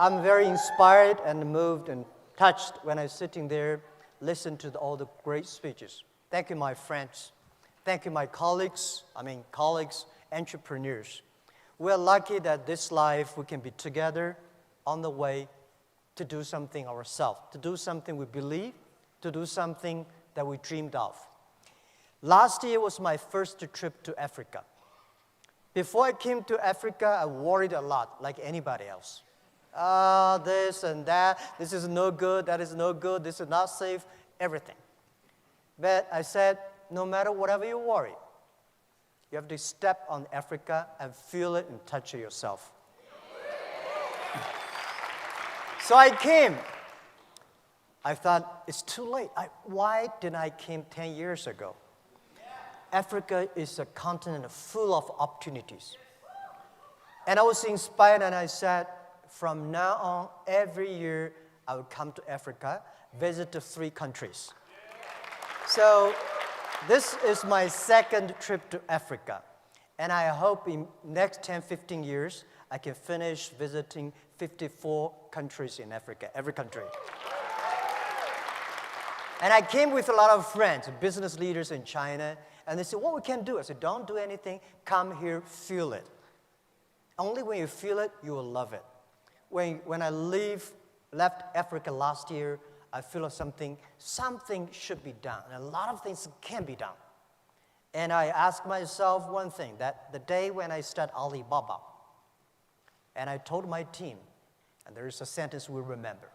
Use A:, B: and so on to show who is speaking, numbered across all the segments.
A: I'm very inspired and moved and touched when I'm sitting there, listen to all the great speeches. Thank you, my friends. Thank you, my colleagues, entrepreneurs. We're lucky that this life we can be together on the way to do something ourselves, to do something we believe, to do something that we dreamed of. Last year was my first trip to Africa. Before I came to Africa, I worried a lot, like anybody else. This and that, this is no good, that is no good, this is not safe, everything. But I said, no matter whatever you worry, you have to step on Africa and feel it and touch it yourself. So I came. I thought, it's too late. Why didn't I came 10 years ago? Africa is a continent full of opportunities. And I was inspired and I said, from now on, every year, I will come to Africa, visit the 3 countries. So this is my second trip to Africa. And I hope in next 10, 15 years, I can finish visiting 54 countries in Africa, every country. And I came with a lot of friends, business leaders in China, and they said, what we can do? I said, don't do anything, come here, feel it. Only when you feel it, you will love it. When I left Africa last year, I feel something should be done, and a lot of things can be done. And I asked myself one thing, that the day when I start Alibaba, and I told my team, and there is a sentence we remember,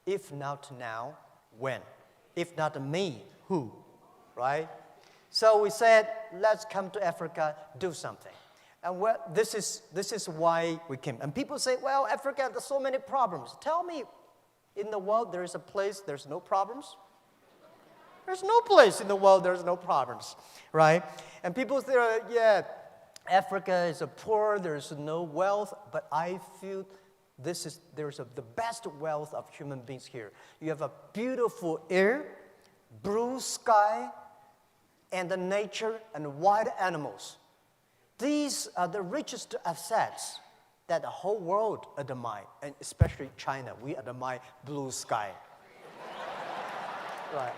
A: if not now, when? If not me, who? Right? So we said, let's come to Africa, do something. And this is why we came. And people say, well, Africa, there's so many problems. Tell me, in the world there is a place there's no problems? There's no place in the world there's no problems, right? And people say, yeah, Africa is poor, there's no wealth, but I feel there's the best wealth of human beings here. You have a beautiful air, blue sky, and the nature and wild animals. These are the richest assets that the whole world admire, and especially China. We admire blue sky. Right.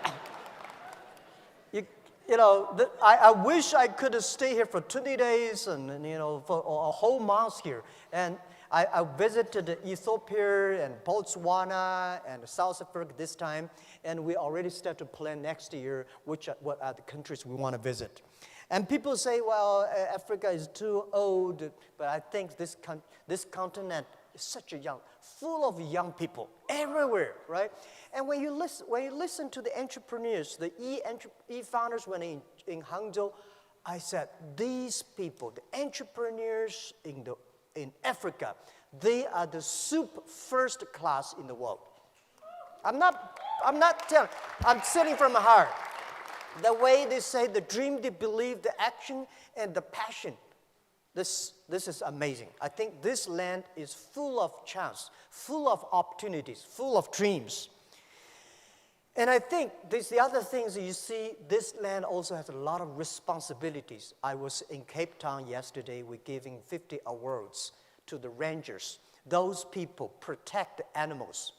A: I wish I could stay here for 20 days and for a whole month here. And I visited Ethiopia and Botswana and South Africa this time, and we already start to plan next year what are the countries we want to visit. And people say, well, Africa is too old, but I think this continent is such full of young people everywhere, right? And when you listen to the entrepreneurs, the e-founders when in Hangzhou, I said, these people, the entrepreneurs in Africa, they are the first class in the world. I'm not telling, I'm saying from the heart. The way they say, the dream, the belief, the action, and the passion. This is amazing. I think this land is full of chance, full of opportunities, full of dreams. And I think the other things you see, this land also has a lot of responsibilities. I was in Cape Town yesterday. We're giving 50 awards to the rangers. Those people protect the animals.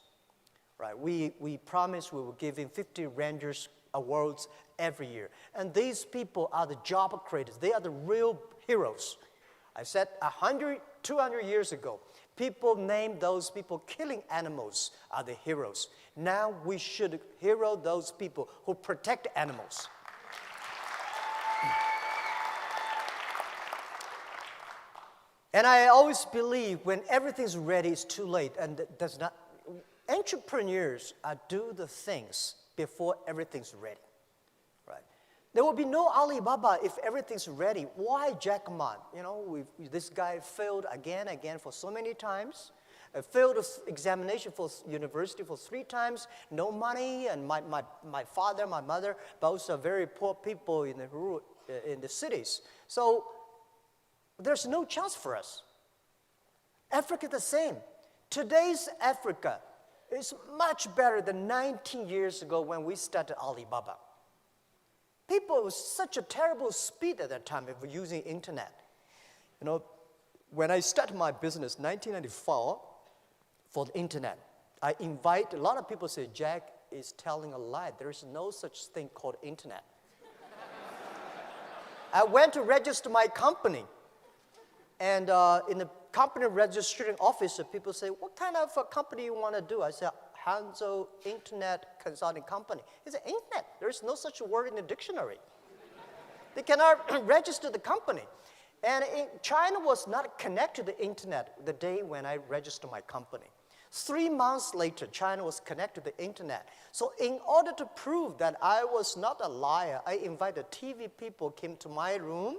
A: Right? We promised we were giving 50 rangers awards every year. And these people are the job creators. They are the real heroes. I said 100, 200 years ago, people named those people killing animals are the heroes. Now we should hero those people who protect animals. And I always believe when everything's ready, it's too late. And entrepreneurs do the things before everything's ready, right? There will be no Alibaba if everything's ready. Why Jack Ma? This guy failed again for so many times. Failed examination for university for 3 times. No money, and my father, my mother, both are very poor people in the cities. So there's no chance for us. Africa the same. Today's Africa is much better than 19 years ago when we started Alibaba. People with such a terrible speed at that time of using internet. When I started my business in 1994, for the internet. I invite, a lot of people say, Jack is telling a lie. There is no such thing called internet. I went to register my company. And in the company registration office, people say, what kind of a company you want to do? I said, Hangzhou Internet Consulting Company. He said, internet, there's no such word in the dictionary. They cannot register the company. And China was not connected to the internet the day when I registered my company. 3 months later, China was connected to the internet. So in order to prove that I was not a liar, I invited TV people came to my room.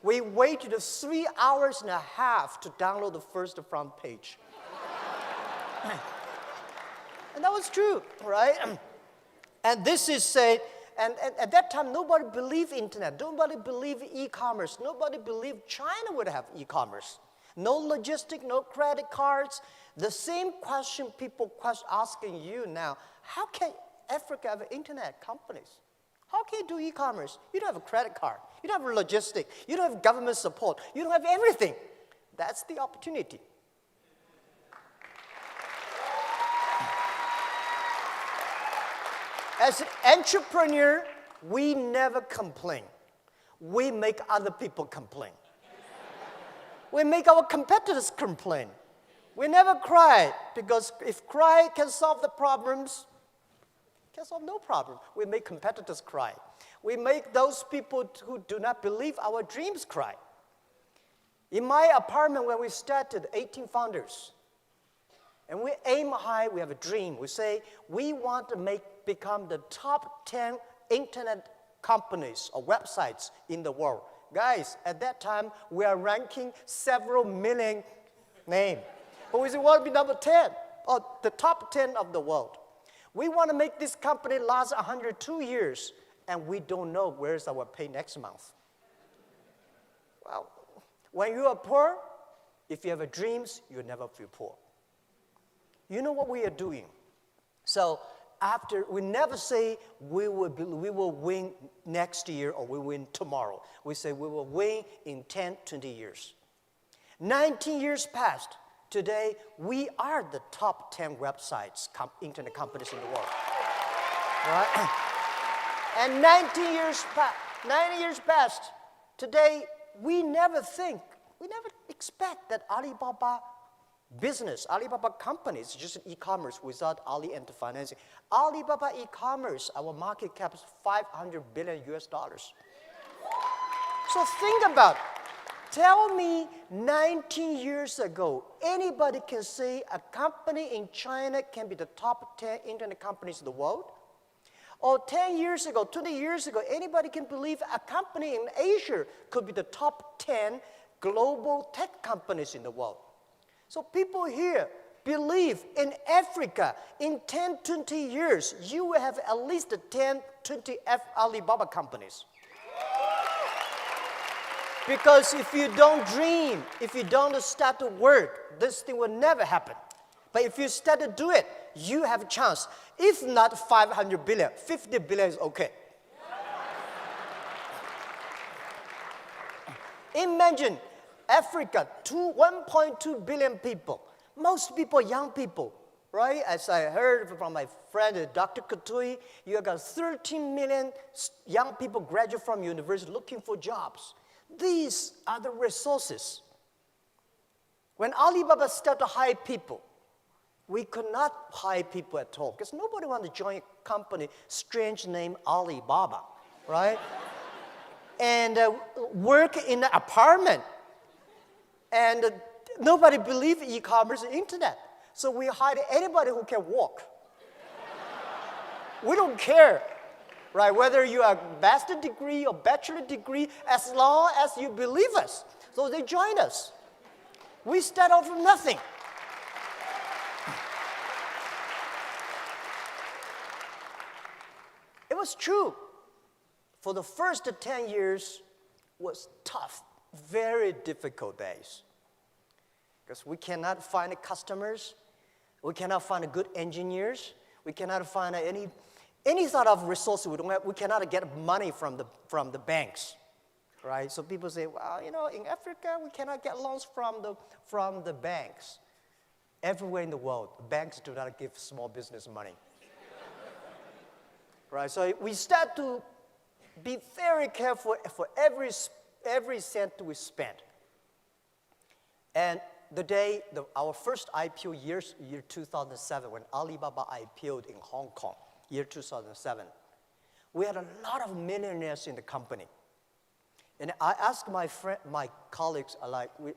A: We waited 3 hours and a half to download the first front page. And that was true, right? And this is said, and at that time, nobody believed internet. Nobody believed e-commerce. Nobody believed China would have e-commerce. No logistic, no credit cards. The same question people asking you now, how can Africa have internet companies? How can you do e-commerce? You don't have a credit card. You don't have a logistic. You don't have government support. You don't have everything. That's the opportunity. As an entrepreneur, we never complain. We make other people complain. We make our competitors complain. We never cry, because if cry can solve the problems, can solve no problem. We make competitors cry. We make those people who do not believe our dreams cry. In my apartment, when we started, 18 founders, and we aim high, we have a dream. We say, we want to become the top 10 internet companies or websites in the world. Guys, at that time, we are ranking several million names. But we say, we want to be number 10, or the top 10 of the world. We want to make this company last 102 years, and we don't know where's our pay next month. Well, when you are poor, if you have dreams, you'll never feel poor. You know what we are doing? So we never say we will win next year or we win tomorrow. We say we will win in 10, 20 years. 19 years passed. Today, we are the top 10 websites, internet companies in the world. Right? And 19 years passed. Today, we never expect that Alibaba business, Alibaba company is just e-commerce without Ali and financing. Alibaba e-commerce, our market cap is $500 billion US. So think about it. Tell me 19 years ago, anybody can say a company in China can be the top 10 internet companies in the world? Or 10 years ago, 20 years ago, anybody can believe a company in Asia could be the top 10 global tech companies in the world? So people here believe in Africa, in 10, 20 years, you will have at least 10, 20 Alibaba companies. Because if you don't dream, if you don't start to work, this thing will never happen. But if you start to do it, you have a chance. If not 500 billion, 50 billion is okay. Imagine Africa, 1.2 billion people. Most people, young people, right? As I heard from my friend, Dr. Katui, you got 13 million young people graduate from university looking for jobs. These are the resources. When Alibaba started to hire people, we could not hire people at all because nobody wanted to join a company, strange name Alibaba, right? And work in an apartment. And nobody believed e-commerce and internet. So we hired anybody who can walk. We don't care, right? Whether you have a master's degree or bachelor degree, as long as you believe us. So they join us. We start off from nothing. It was true. For the first 10 years was tough, very difficult days. Because we cannot find customers, we cannot find good engineers, we cannot find any sort of resources we don't have. We cannot get money from the banks, right? So people say, well, you know, in Africa we cannot get loans from the banks. everywhere in the world, banks do not give small business money. Right? So we start to be very careful for every cent we spend. And the day, our first IPO year 2007, when Alibaba IPO'd in Hong Kong, year 2007, we had a lot of millionaires in the company. And I asked my colleagues,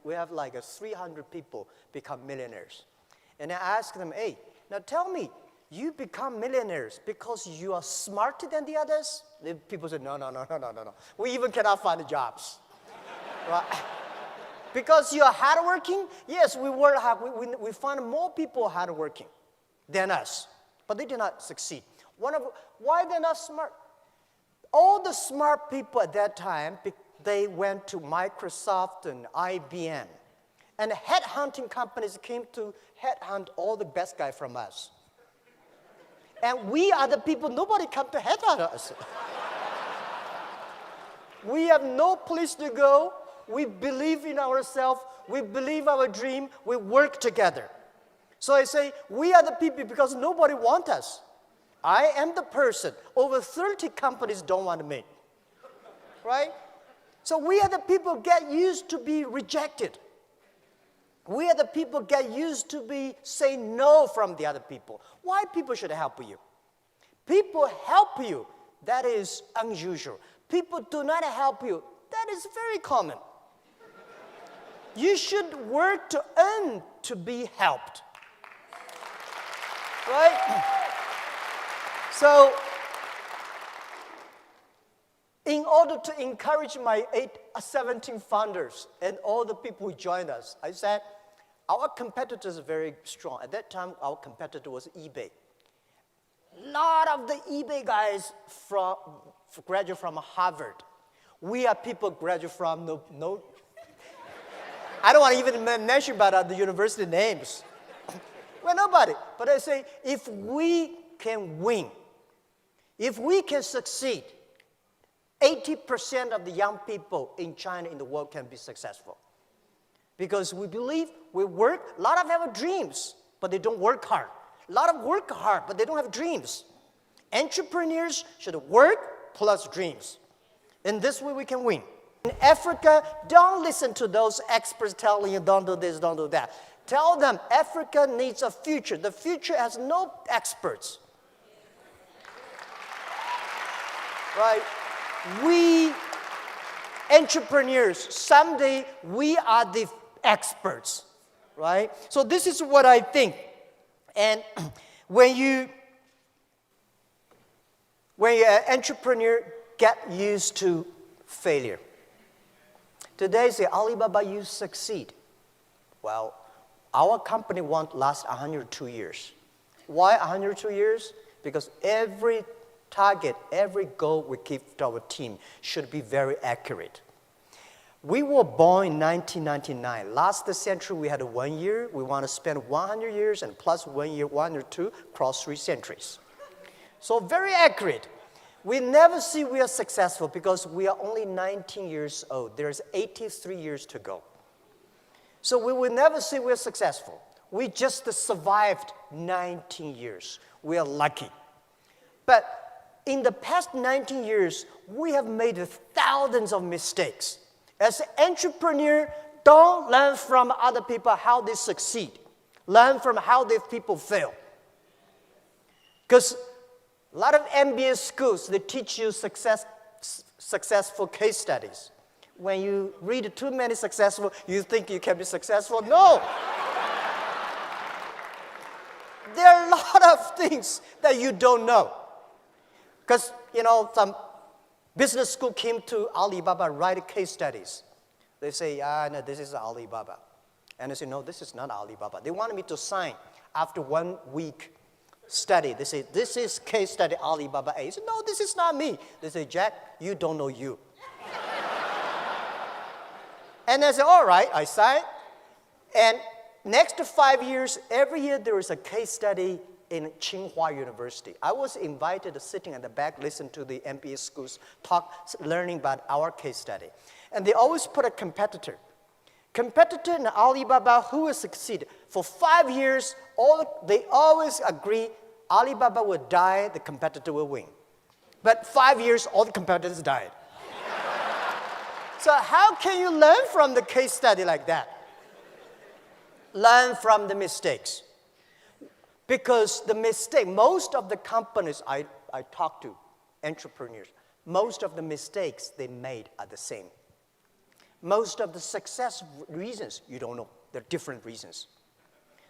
A: we have like 300 people become millionaires. And I asked them, hey, now tell me, you become millionaires because you are smarter than the others? The people said, no. We even cannot find jobs. Right? Because you are hardworking? Yes, we work hard. We find more people hardworking than us. But they did not succeed. Why they're not smart? All the smart people at that time, they went to Microsoft and IBM. And headhunting companies came to headhunt all the best guys from us. And we are the people, nobody come to headhunt us. We have no place to go. We believe in ourselves. We believe our dream. We work together. So I say, we are the people because nobody wants us. I am the person. Over 30 companies don't want me. Right? So we are the people get used to be rejected. We are the people get used to be say no from the other people. Why people should help you? People help you. That is unusual. People do not help you. That is very common. You should work to earn to be helped. Right? So, in order to encourage my 17 founders and all the people who joined us, I said, our competitors are very strong. At that time, our competitor was eBay. A lot of the eBay guys graduate from Harvard. We are people graduate from no I don't want to even mention about the university names. Well, nobody. But I say, if we can win, if we can succeed, 80% of the young people in China, in the world, can be successful. Because we believe, we work, a lot of them have dreams, but they don't work hard. A lot of work hard, but they don't have dreams. Entrepreneurs should work plus dreams. In this way, we can win. In Africa, don't listen to those experts telling you, don't do this, don't do that. Tell them Africa needs a future. The future has no experts. Right? We entrepreneurs, someday we are the experts. Right? So this is what I think. And when you're an entrepreneur, get used to failure. Today, say, Alibaba, you succeed. Well, our company won't last 102 years. Why 102 years? Because every target, every goal we give to our team should be very accurate. We were born in 1999. Last century, we had 1 year. We want to spend 100 years and plus 1 year, 102, cross 3 centuries. So very accurate. We never see we are successful because we are only 19 years old. There's 83 years to go. So we will never say we're successful. We just survived 19 years. We are lucky. But in the past 19 years, we have made thousands of mistakes. As an entrepreneur, don't learn from other people how they succeed. Learn from how the people fail. Because a lot of MBA schools, they teach you successful case studies. When you read too many successful, you think you can be successful. No! There are a lot of things that you don't know. Because, some business school came to Alibaba, write case studies. They say, no, this is Alibaba. And I say, no, this is not Alibaba. They wanted me to sign after 1 week study. They say, this is case study Alibaba A. I said, no, this is not me. They say, Jack, you don't know you. And I said, all right, I signed. And next 5 years, every year there is a case study in Tsinghua University. I was invited to sitting at the back, listen to the MBA schools talk, learning about our case study. And they always put a competitor. Competitor in Alibaba, who will succeed? For 5 years, they always agree Alibaba will die, the competitor will win. But 5 years, all the competitors died. So how can you learn from the case study like that? Learn from the mistakes. Because most of the companies I talk to, entrepreneurs, most of the mistakes they made are the same. Most of the success reasons, you don't know. They're different reasons.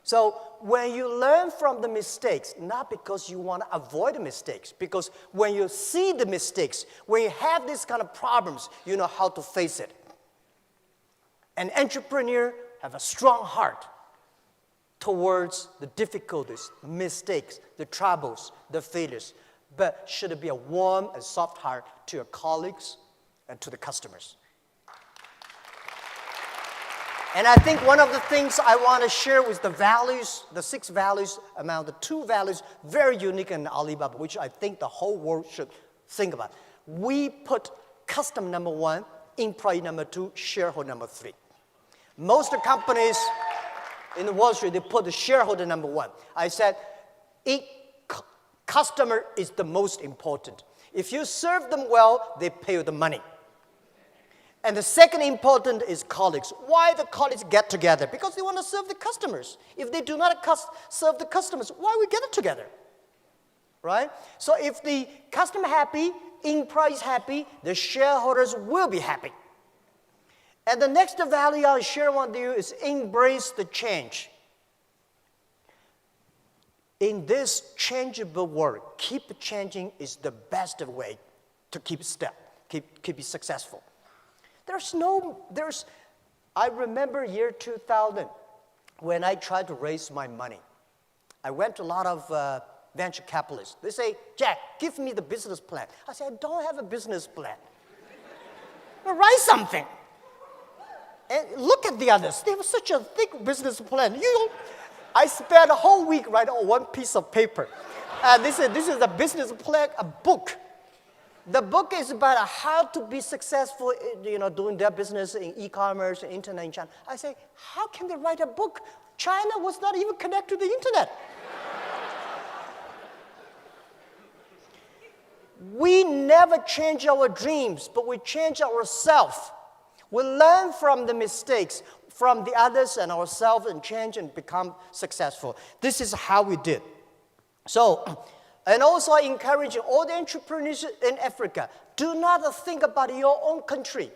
A: So when you learn from the mistakes, not because you want to avoid the mistakes, because when you see the mistakes, when you have these kind of problems, you know how to face it. An entrepreneur have a strong heart towards the difficulties, the mistakes, the troubles, the failures, but should be a warm and soft heart to your colleagues and to the customers. And I think one of the things I want to share with the values, the 6 values, among the 2 values, very unique in Alibaba, which I think the whole world should think about. We put customer number 1, employee number 2, shareholder number 3. Most companies in Wall Street, they put the shareholder number 1. I said, customer is the most important. If you serve them well, they pay you the money. And the second important is colleagues. Why the colleagues get together? Because they want to serve the customers. If they do not serve the customers, why we get together? Right? So if the customer happy, employees happy, the shareholders will be happy. And the next value I'll share with you is embrace the change. In this changeable world, keep changing is the best way to keep it successful. I remember year 2000 when I tried to raise my money. I went to a lot of venture capitalists. They say, Jack, give me the business plan. I said, I don't have a business plan. Well, write something. And look at the others. They have such a thick business plan. I spent a whole week writing on one piece of paper. This is a business plan, a book. The book is about how to be successful, doing their business in e-commerce, internet in China. I say, how can they write a book? China was not even connected to the internet. We never change our dreams, but we change ourselves. We learn from the mistakes, from the others and ourselves, and change and become successful. This is how we did. So, and also encouraging all the entrepreneurs in Africa, do not think about your own country.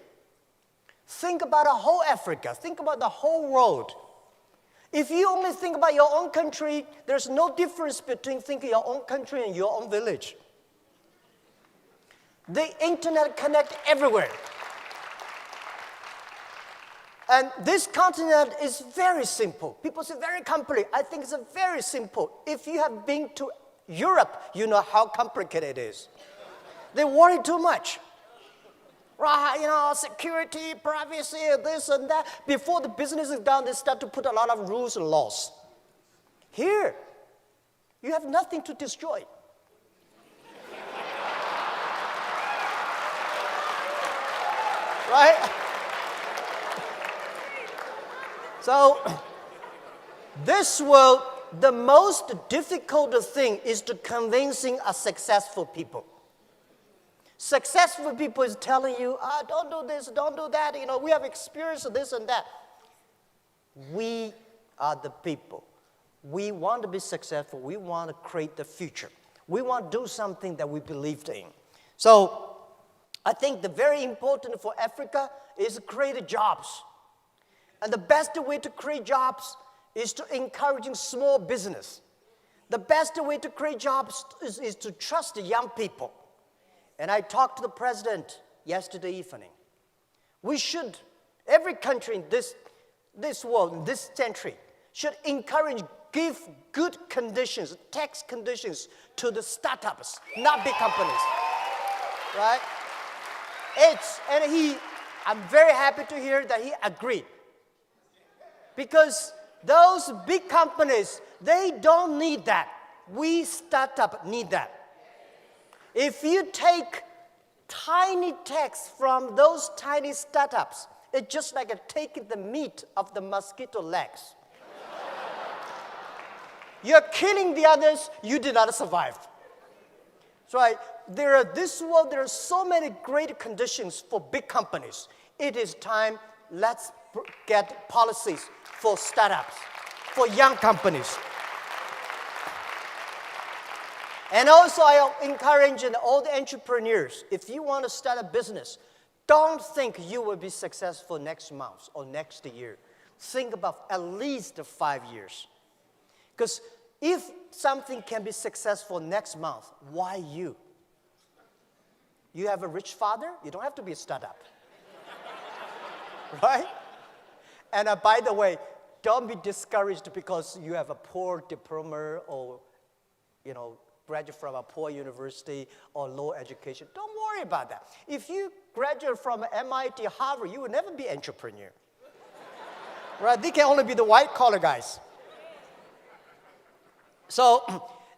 A: Think about the whole Africa. Think about the whole world. If you only think about your own country, there's no difference between thinking your own country and your own village. The internet connects everywhere. And this continent is very simple. People say very complicated. I think it's very simple. If you have been to Europe, you know how complicated it is. They worry too much. Right, security, privacy, this and that. Before the business is done, they start to put a lot of rules and laws. Here, you have nothing to destroy. Right? So, this world, the most difficult thing is to convincing a successful people. Successful people is telling you, don't do this, don't do that. We have experienced this and that. We are the people. We want to be successful. We want to create the future. We want to do something that we believed in. So, I think the very important for Africa is to create jobs. And the best way to create jobs is to encouraging small business. The best way to create jobs is to trust the young people. And I talked to the president yesterday evening. We should, every country in this world, in this century, should encourage, give good conditions, tax conditions to the startups, not big companies. Right? I'm very happy to hear that he agreed. Because those big companies, they don't need that. We startup need that. If you take tiny tax from those tiny startups, it's just like taking the meat of the mosquito legs. You're killing the others, you did not survive. That's right. There are so many great conditions for big companies. It is time, let's get policies for startups, for young companies. And also, I encourage all the entrepreneurs, if you want to start a business, don't think you will be successful next month or next year. Think about at least 5 years. Because if something can be successful next month, why you? You have a rich father, you don't have to be a startup. Right? And by the way, don't be discouraged because you have a poor diploma or, graduate from a poor university or low education. Don't worry about that. If you graduate from MIT, Harvard, you will never be an entrepreneur. Right? They can only be the white-collar guys. So,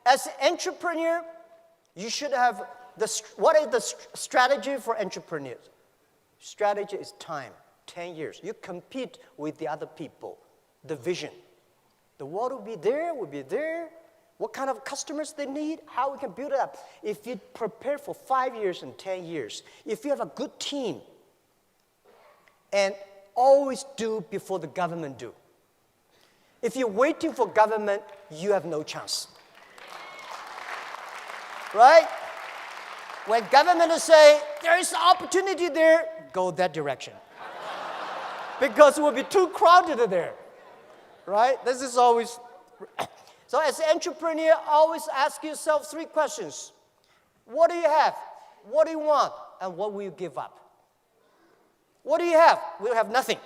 A: as an entrepreneur, you should have what is the strategy for entrepreneurs? Strategy is time, 10 years. You compete with the other people, the vision. The world will be there. What kind of customers they need, how we can build it up. If you prepare for 5 years and 10 years, if you have a good team, and always do before the government do. If you're waiting for government, you have no chance. Right? When government say, there is opportunity there, go that direction. Because it will be too crowded there. Right? This is always... So as an entrepreneur, always ask yourself 3 questions. What do you have? What do you want? And what will you give up? What do you have? We have nothing.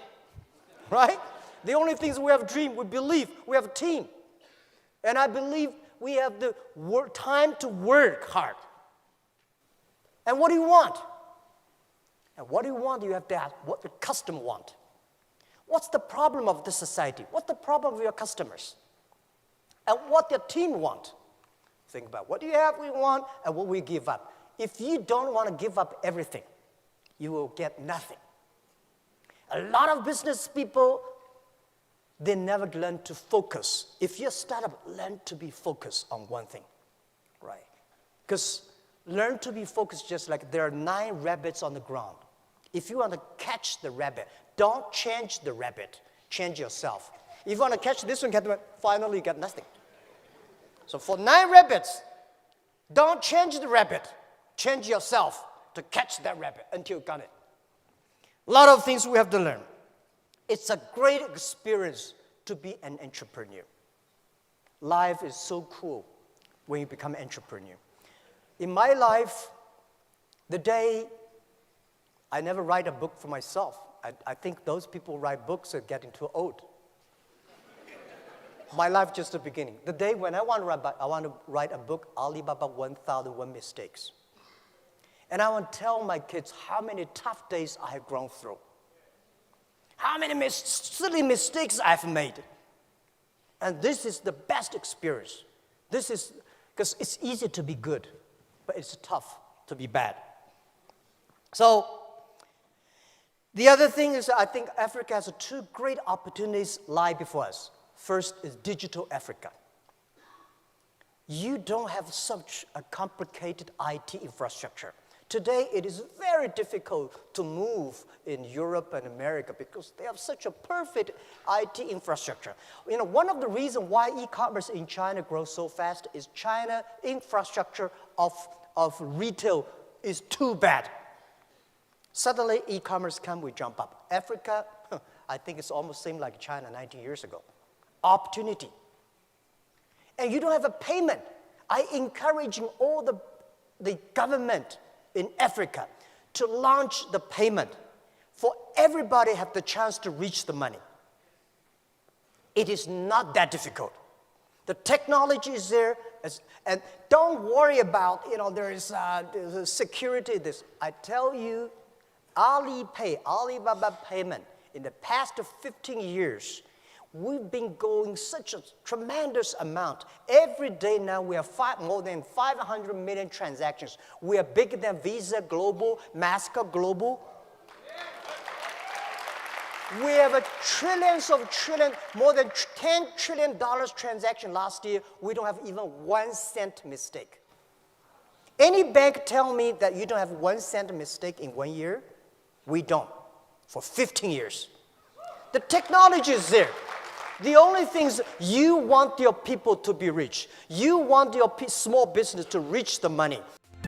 A: Right? The only things we have a dream, we believe, we have a team. And I believe we have the time to work hard. And what do you want? And what do you want? You have to ask what the customer want. What's the problem of the society? What's the problem of your customers? And what your team want. Think about what do you have, we want, and what we give up. If you don't want to give up everything, you will get nothing. A lot of business people, they never learn to focus. If you're a startup, learn to be focused on one thing, right? Because learn to be focused just like there are 9 rabbits on the ground. If you want to catch the rabbit, don't change the rabbit, change yourself. If you want to catch this one, finally you get nothing. So for 9 rabbits, don't change the rabbit. Change yourself to catch that rabbit until you got it. A lot of things we have to learn. It's a great experience to be an entrepreneur. Life is so cool when you become an entrepreneur. In my life, the day I never write a book for myself. I think those people who write books are getting too old. My life just the beginning. The day when I want to write a book, Alibaba 1001 Mistakes. And I want to tell my kids how many tough days I have gone through. How many silly mistakes I've made. And this is the best experience. This is, because it's easy to be good, but it's tough to be bad. So, the other thing is I think Africa has 2 great opportunities lie before us. First is digital Africa. You don't have such a complicated IT infrastructure. Today, it is very difficult to move in Europe and America because they have such a perfect IT infrastructure. One of the reasons why e-commerce in China grows so fast is China infrastructure of retail is too bad. Suddenly, e-commerce come, we jump up. Africa, I think it's almost same like China 19 years ago. Opportunity. And you don't have a payment. I encouraging all the government in Africa to launch the payment for everybody have the chance to reach the money. It is not that difficult. The technology is there, and don't worry about, there is security, this. I tell you, Alipay, Alibaba payment, in the past 15 years, we've been going such a tremendous amount. Every day now we have more than 500 million transactions. We are bigger than Visa Global, MasterCard Global. We have a more than $10 trillion transaction last year. We don't have even 1 cent mistake. Any bank tell me that you don't have 1 cent mistake in 1 year? We don't, for 15 years. The technology is there. The only thing is you want your people to be rich. You want your small business to reach the money.